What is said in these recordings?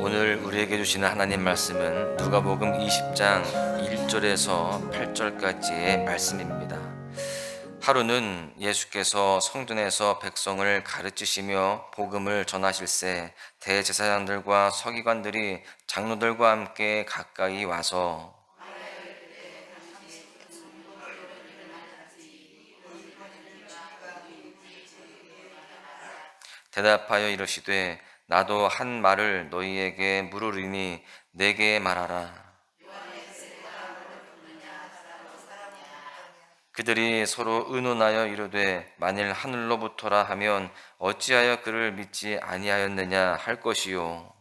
오늘 우리에게 주시는 하나님 말씀은 누가복음 20장 1절에서 8절까지의 말씀입니다. 하루는 예수께서 성전에서 백성을 가르치시며 복음을 전하실새 대제사장들과 서기관들이 장로들과 함께 가까이 와서 대답하여 이르시되 나도 한 말을 너희에게 물으리니 내게 말하라. 그들이 서로 의논하여 이르되 만일 하늘로부터라 하면 어찌하여 그를 믿지 아니하였느냐 할 것이요.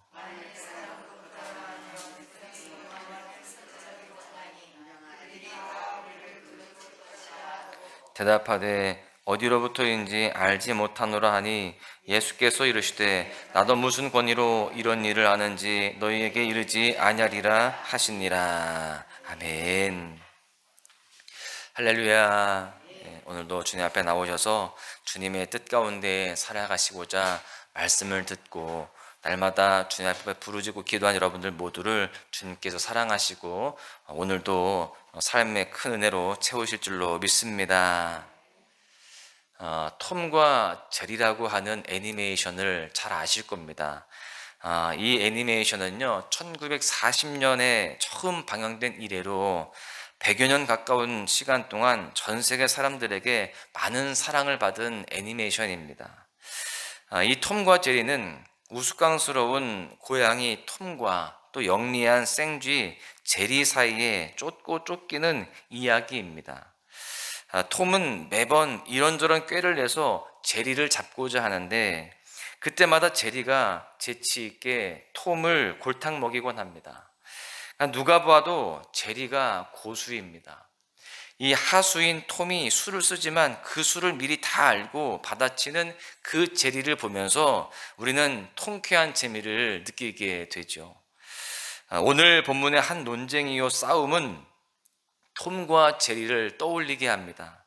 대답하되 어디로부터인지 알지 못하노라 하니 예수께서 이르시되 나도 무슨 권위로 이런 일을 하는지 너희에게 이르지 아니하리라 하시니라. 아멘. 할렐루야. 오늘도 주님 앞에 나오셔서 주님의 뜻 가운데 살아가시고자 말씀을 듣고 날마다 주님 앞에 부르짖고 기도한 여러분들 모두를 주님께서 사랑하시고 오늘도 삶의 큰 은혜로 채우실 줄로 믿습니다. 톰과 제리라고 하는 애니메이션을 잘 아실 겁니다. 이 애니메이션은요 1940년에 처음 방영된 이래로 100여 년 가까운 시간 동안 전 세계 사람들에게 많은 사랑을 받은 애니메이션입니다. 이 톰과 제리는 우스꽝스러운 고양이 톰과 또 영리한 생쥐 제리 사이에 쫓고 쫓기는 이야기입니다. 톰은 매번 이런저런 꾀를 내서 제리를 잡고자 하는데 그때마다 제리가 재치 있게 톰을 골탕 먹이곤 합니다. 누가 봐도 제리가 고수입니다. 이 하수인 톰이 술을 쓰지만 그 술을 미리 다 알고 받아치는 그 제리를 보면서 우리는 통쾌한 재미를 느끼게 되죠. 오늘 본문의 한 논쟁이요 싸움은 톰과 제리를 떠올리게 합니다.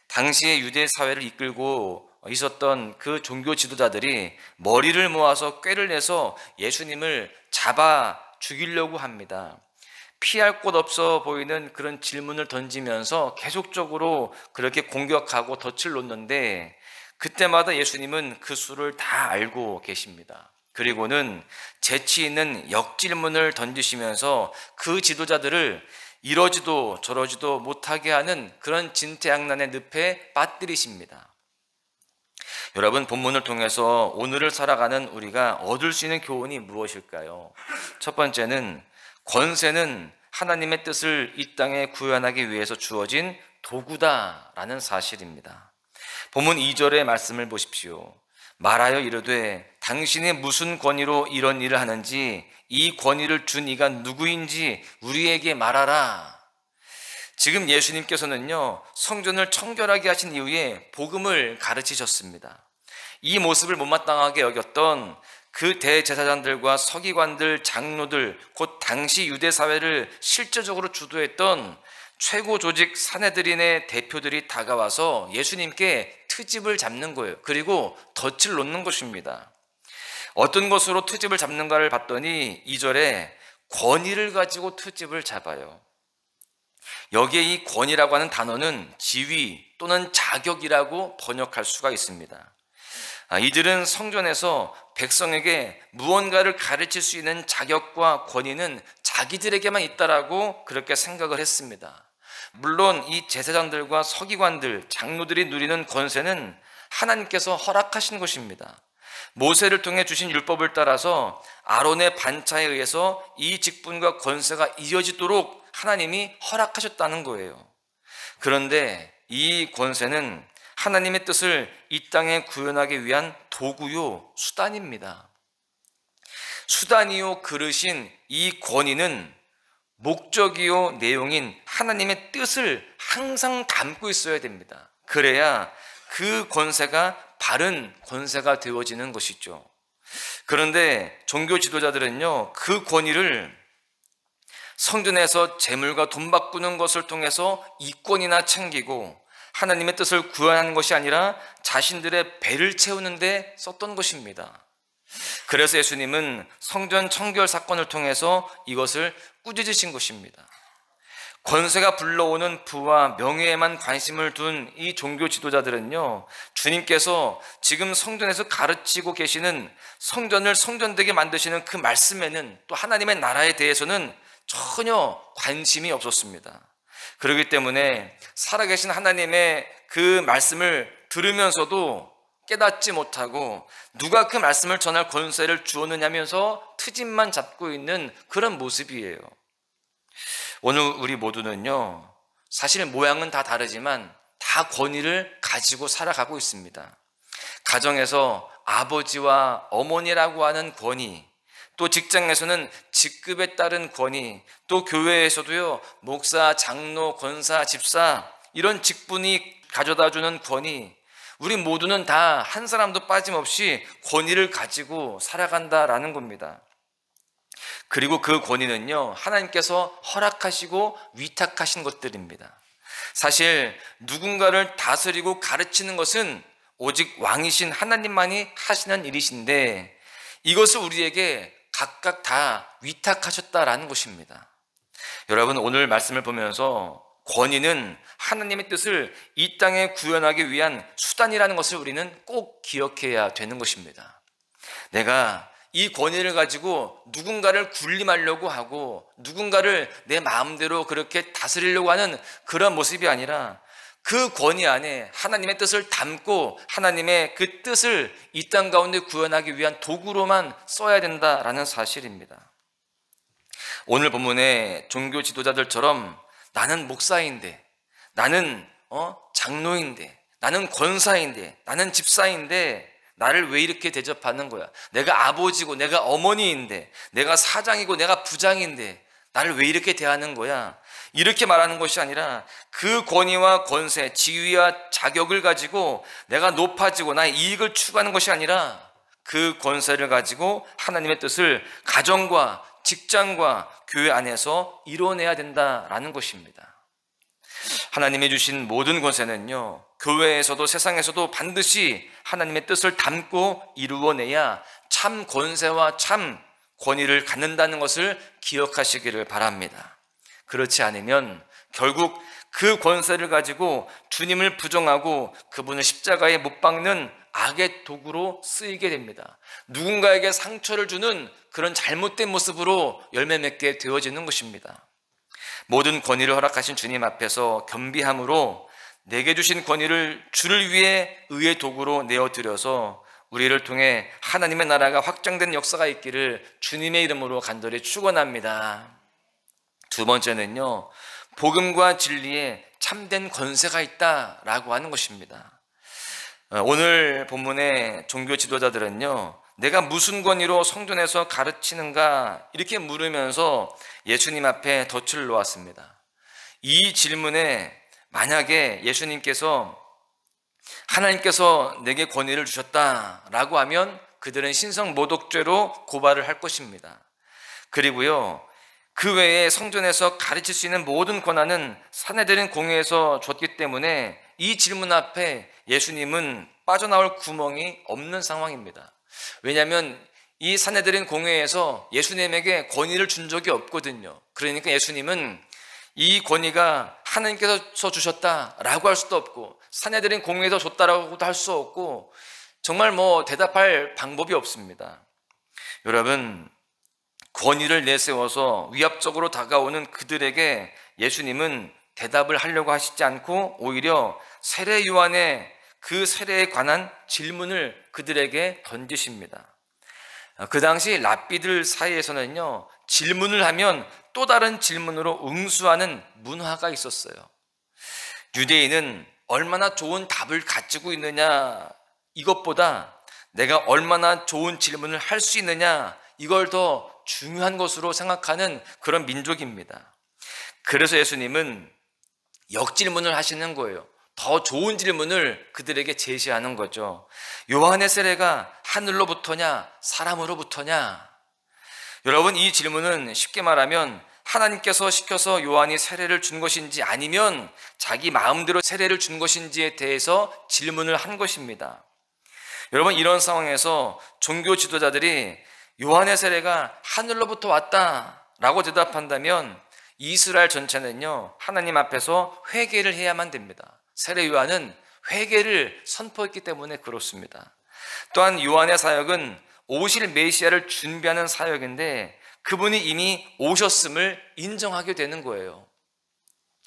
당시의 유대 사회를 이끌고 있었던 그 종교 지도자들이 머리를 모아서 꾀를 내서 예수님을 잡아 죽이려고 합니다. 피할 곳 없어 보이는 그런 질문을 던지면서 계속적으로 그렇게 공격하고 덫을 놓는데 그때마다 예수님은 그 수를 다 알고 계십니다. 그리고는 재치 있는 역질문을 던지시면서 그 지도자들을 이러지도 저러지도 못하게 하는 그런 진퇴양난의 늪에 빠뜨리십니다. 여러분, 본문을 통해서 오늘을 살아가는 우리가 얻을 수 있는 교훈이 무엇일까요? 첫 번째는 권세는 하나님의 뜻을 이 땅에 구현하기 위해서 주어진 도구다라는 사실입니다. 본문 2절의 말씀을 보십시오. 말하여 이르되 당신이 무슨 권위로 이런 일을 하는지 이 권위를 준 이가 누구인지 우리에게 말하라. 지금 예수님께서는요 성전을 청결하게 하신 이후에 복음을 가르치셨습니다. 이 모습을 못마땅하게 여겼던 그 대제사장들과 서기관들, 장로들, 곧 당시 유대 사회를 실제적으로 주도했던 최고 조직 사내들인의 대표들이 다가와서 예수님께 트집을 잡는 거예요. 그리고 덫을 놓는 것입니다. 어떤 것으로 트집을 잡는가를 봤더니 2절에 권위를 가지고 트집을 잡아요. 여기에 이 권위라고 하는 단어는 지위 또는 자격이라고 번역할 수가 있습니다. 이들은 성전에서 백성에게 무언가를 가르칠 수 있는 자격과 권위는 자기들에게만 있다라고 그렇게 생각을 했습니다. 물론 이 제사장들과 서기관들, 장로들이 누리는 권세는 하나님께서 허락하신 것입니다. 모세를 통해 주신 율법을 따라서 아론의 반차에 의해서 이 직분과 권세가 이어지도록 하나님이 허락하셨다는 거예요. 그런데 이 권세는 하나님의 뜻을 이 땅에 구현하기 위한 도구요, 수단입니다. 수단이요, 그릇인 이 권위는 목적이요, 내용인 하나님의 뜻을 항상 담고 있어야 됩니다. 그래야 그 권세가 바른 권세가 되어지는 것이죠. 그런데 종교 지도자들은요, 그 권위를 성전에서 재물과 돈 바꾸는 것을 통해서 이권이나 챙기고 하나님의 뜻을 구현하는 것이 아니라 자신들의 배를 채우는 데 썼던 것입니다. 그래서 예수님은 성전 청결 사건을 통해서 이것을 꾸짖으신 것입니다. 권세가 불러오는 부와 명예에만 관심을 둔 이 종교 지도자들은요, 주님께서 지금 성전에서 가르치고 계시는 성전을 성전되게 만드시는 그 말씀에는, 또 하나님의 나라에 대해서는 전혀 관심이 없었습니다. 그렇기 때문에 살아계신 하나님의 그 말씀을 들으면서도 깨닫지 못하고 누가 그 말씀을 전할 권세를 주었느냐면서 트집만 잡고 있는 그런 모습이에요. 오늘 우리 모두는요, 사실 모양은 다 다르지만 다 권위를 가지고 살아가고 있습니다. 가정에서 아버지와 어머니라고 하는 권위, 또 직장에서는 직급에 따른 권위, 또 교회에서도요, 목사, 장로, 권사, 집사, 이런 직분이 가져다주는 권위, 우리 모두는 다 한 사람도 빠짐없이 권위를 가지고 살아간다라는 겁니다. 그리고 그 권위는요, 하나님께서 허락하시고 위탁하신 것들입니다. 사실 누군가를 다스리고 가르치는 것은 오직 왕이신 하나님만이 하시는 일이신데, 이것을 우리에게 각각 다 위탁하셨다라는 것입니다. 여러분, 오늘 말씀을 보면서 권위는 하나님의 뜻을 이 땅에 구현하기 위한 수단이라는 것을 우리는 꼭 기억해야 되는 것입니다. 내가 이 권위를 가지고 누군가를 군림하려고 하고 누군가를 내 마음대로 그렇게 다스리려고 하는 그런 모습이 아니라, 그 권위 안에 하나님의 뜻을 담고 하나님의 그 뜻을 이 땅 가운데 구현하기 위한 도구로만 써야 된다라는 사실입니다. 오늘 본문의 종교 지도자들처럼 나는 목사인데, 나는 장로인데, 나는 권사인데, 나는 집사인데 나를 왜 이렇게 대접하는 거야? 내가 아버지고 내가 어머니인데, 내가 사장이고 내가 부장인데 나를 왜 이렇게 대하는 거야? 이렇게 말하는 것이 아니라, 그 권위와 권세, 지위와 자격을 가지고 내가 높아지고 나의 이익을 추구하는 것이 아니라, 그 권세를 가지고 하나님의 뜻을 가정과 직장과 교회 안에서 이뤄내야 된다라는 것입니다. 하나님이 주신 모든 권세는요, 교회에서도 세상에서도 반드시 하나님의 뜻을 담고 이루어내야 참 권세와 참 권위를 갖는다는 것을 기억하시기를 바랍니다. 그렇지 않으면 결국 그 권세를 가지고 주님을 부정하고 그분을 십자가에 못 박는 악의 도구로 쓰이게 됩니다. 누군가에게 상처를 주는 그런 잘못된 모습으로 열매 맺게 되어지는 것입니다. 모든 권위를 허락하신 주님 앞에서 겸비함으로 내게 주신 권위를 주를 위해 의의 도구로 내어드려서 우리를 통해 하나님의 나라가 확장된 역사가 있기를 주님의 이름으로 간절히 축원합니다. 두 번째는요, 복음과 진리에 참된 권세가 있다라고 하는 것입니다. 오늘 본문의 종교 지도자들은요, 내가 무슨 권위로 성전에서 가르치는가 이렇게 물으면서 예수님 앞에 덫을 놓았습니다. 이 질문에 만약에 예수님께서 하나님께서 내게 권위를 주셨다라고 하면 그들은 신성모독죄로 고발을 할 것입니다. 그리고요, 그 외에 성전에서 가르칠 수 있는 모든 권한은 산헤드린 공회에서 줬기 때문에 이 질문 앞에 예수님은 빠져나올 구멍이 없는 상황입니다. 왜냐하면 이 산헤드린 공회에서 예수님에게 권위를 준 적이 없거든요. 그러니까 예수님은 이 권위가 하나님께서 주셨다라고 할 수도 없고, 산헤드린 공회에서 줬다라고도 할 수 없고, 정말 대답할 방법이 없습니다. 여러분, 권위를 내세워서 위압적으로 다가오는 그들에게 예수님은 대답을 하려고 하시지 않고 오히려 세례 요한의 그 세례에 관한 질문을 그들에게 던지십니다. 그 당시 랍비들 사이에서는요, 질문을 하면 또 다른 질문으로 응수하는 문화가 있었어요. 유대인은 얼마나 좋은 답을 가지고 있느냐, 이것보다 내가 얼마나 좋은 질문을 할 수 있느냐, 이걸 더 중요한 것으로 생각하는 그런 민족입니다. 그래서 예수님은 역질문을 하시는 거예요. 더 좋은 질문을 그들에게 제시하는 거죠. 요한의 세례가 하늘로부터냐 사람으로부터냐? 여러분, 이 질문은 쉽게 말하면 하나님께서 시켜서 요한이 세례를 준 것인지 아니면 자기 마음대로 세례를 준 것인지에 대해서 질문을 한 것입니다. 여러분, 이런 상황에서 종교 지도자들이 요한의 세례가 하늘로부터 왔다라고 대답한다면 이스라엘 전체는요, 하나님 앞에서 회개를 해야만 됩니다. 세례 요한은 회개를 선포했기 때문에 그렇습니다. 또한 요한의 사역은 오실 메시아를 준비하는 사역인데 그분이 이미 오셨음을 인정하게 되는 거예요.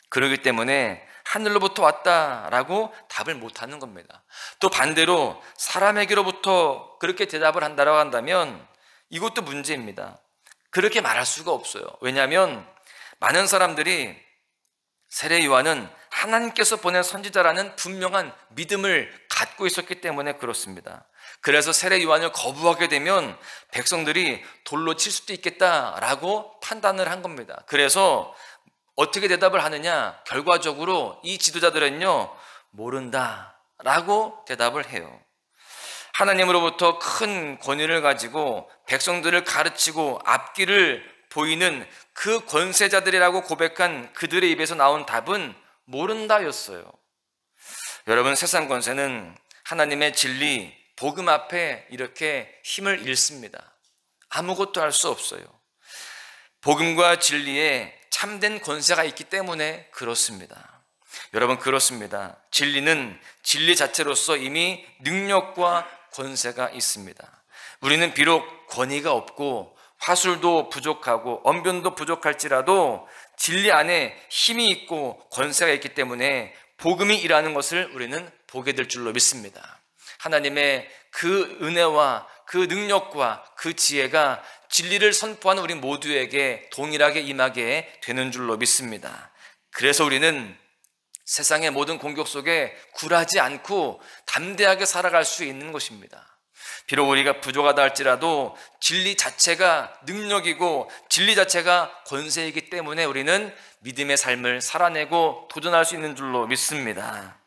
그렇기 때문에 하늘로부터 왔다라고 답을 못하는 겁니다. 또 반대로 사람에게로부터 그렇게 대답을 한다고 한다면 이것도 문제입니다. 그렇게 말할 수가 없어요. 왜냐하면 많은 사람들이 세례 요한은 하나님께서 보낸 선지자라는 분명한 믿음을 갖고 있었기 때문에 그렇습니다. 그래서 세례 요한을 거부하게 되면 백성들이 돌로 칠 수도 있겠다라고 판단을 한 겁니다. 그래서 어떻게 대답을 하느냐? 결과적으로 이 지도자들은요, 모른다라고 대답을 해요. 하나님으로부터 큰 권위를 가지고 백성들을 가르치고 앞길을 보이는 그 권세자들이라고 고백한 그들의 입에서 나온 답은 모른다였어요. 여러분, 세상 권세는 하나님의 진리, 복음 앞에 이렇게 힘을 잃습니다. 아무것도 할 수 없어요. 복음과 진리에 참된 권세가 있기 때문에 그렇습니다. 여러분, 그렇습니다. 진리는 진리 자체로서 이미 능력과 권세가 있습니다. 우리는 비록 권위가 없고 화술도 부족하고 언변도 부족할지라도 진리 안에 힘이 있고 권세가 있기 때문에 복음이 일하는 것을 우리는 보게 될 줄로 믿습니다. 하나님의 그 은혜와 그 능력과 그 지혜가 진리를 선포하는 우리 모두에게 동일하게 임하게 되는 줄로 믿습니다. 그래서 우리는 세상의 모든 공격 속에 굴하지 않고 담대하게 살아갈 수 있는 것입니다. 비록 우리가 부족하다 할지라도 진리 자체가 능력이고 진리 자체가 권세이기 때문에 우리는 믿음의 삶을 살아내고 도전할 수 있는 줄로 믿습니다.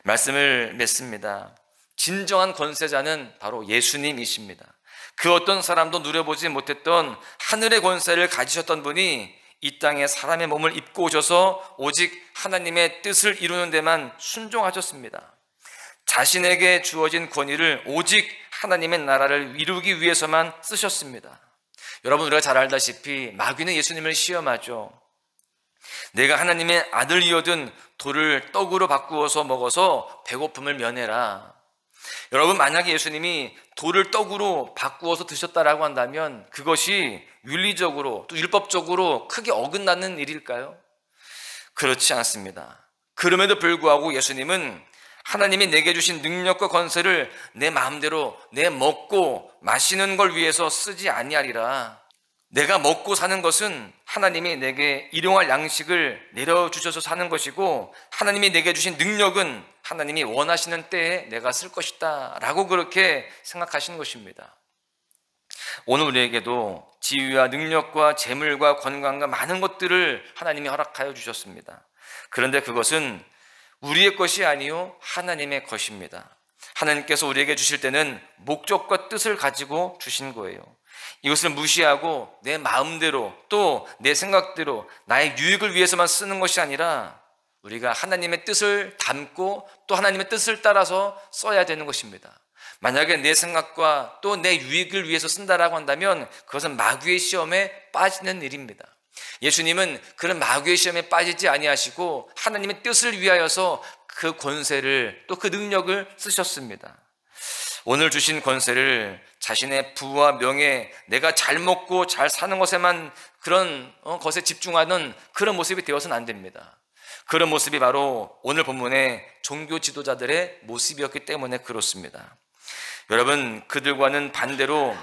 말씀을 맺습니다. 진정한 권세자는 바로 예수님이십니다. 그 어떤 사람도 누려보지 못했던 하늘의 권세를 가지셨던 분이 이 땅에 사람의 몸을 입고 오셔서 오직 하나님의 뜻을 이루는 데만 순종하셨습니다. 자신에게 주어진 권위를 오직 하나님의 나라를 이루기 위해서만 쓰셨습니다. 여러분, 우리가 잘 알다시피 마귀는 예수님을 시험하죠. 내가 하나님의 아들이거든 돌을 떡으로 바꾸어서 먹어서 배고픔을 면해라. 여러분, 만약에 예수님이 돌을 떡으로 바꾸어서 드셨다라고 한다면 그것이 윤리적으로 또 율법적으로 크게 어긋나는 일일까요? 그렇지 않습니다. 그럼에도 불구하고 예수님은 하나님이 내게 주신 능력과 권세를 내 마음대로 내 먹고 마시는 걸 위해서 쓰지 아니하리라. 내가 먹고 사는 것은 하나님이 내게 일용할 양식을 내려주셔서 사는 것이고 하나님이 내게 주신 능력은 하나님이 원하시는 때에 내가 쓸 것이다 라고 그렇게 생각하시는 것입니다. 오늘 우리에게도 지위와 능력과 재물과 건강과 많은 것들을 하나님이 허락하여 주셨습니다. 그런데 그것은 우리의 것이 아니요 하나님의 것입니다. 하나님께서 우리에게 주실 때는 목적과 뜻을 가지고 주신 거예요. 이것을 무시하고 내 마음대로 또 내 생각대로 나의 유익을 위해서만 쓰는 것이 아니라 우리가 하나님의 뜻을 담고 또 하나님의 뜻을 따라서 써야 되는 것입니다. 만약에 내 생각과 또 내 유익을 위해서 쓴다라고 한다면 그것은 마귀의 시험에 빠지는 일입니다. 예수님은 그런 마귀의 시험에 빠지지 아니하시고 하나님의 뜻을 위하여서 그 권세를 또 그 능력을 쓰셨습니다. 오늘 주신 권세를 자신의 부와 명예, 내가 잘 먹고 잘 사는 것에만 그런 것에 집중하는 그런 모습이 되어서는 안 됩니다. 그런 모습이 바로 오늘 본문의 종교 지도자들의 모습이었기 때문에 그렇습니다. 여러분, 그들과는 반대로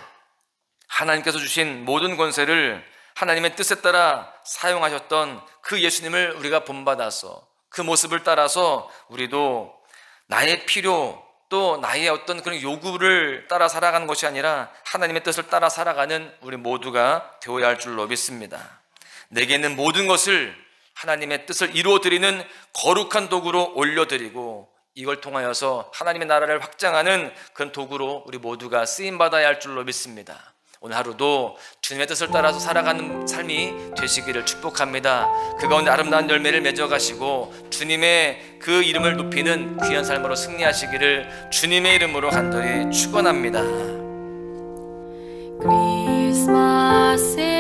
하나님께서 주신 모든 권세를 하나님의 뜻에 따라 사용하셨던 그 예수님을 우리가 본받아서 그 모습을 따라서 우리도 나의 필요 또 나의 어떤 그런 요구를 따라 살아가는 것이 아니라 하나님의 뜻을 따라 살아가는 우리 모두가 되어야 할 줄로 믿습니다. 내게 있는 모든 것을 하나님의 뜻을 이루어드리는 거룩한 도구로 올려드리고 이걸 통하여서 하나님의 나라를 확장하는 그런 도구로 우리 모두가 쓰임받아야 할 줄로 믿습니다. 오늘 하루도 주님의 뜻을 따라서 살아가는 삶이 되시기를 축복합니다. 그 가운데 아름다운 열매를 맺어가시고 주님의 그 이름을 높이는 귀한 삶으로 승리하시기를 주님의 이름으로 간절히 축원합니다. 크리스마스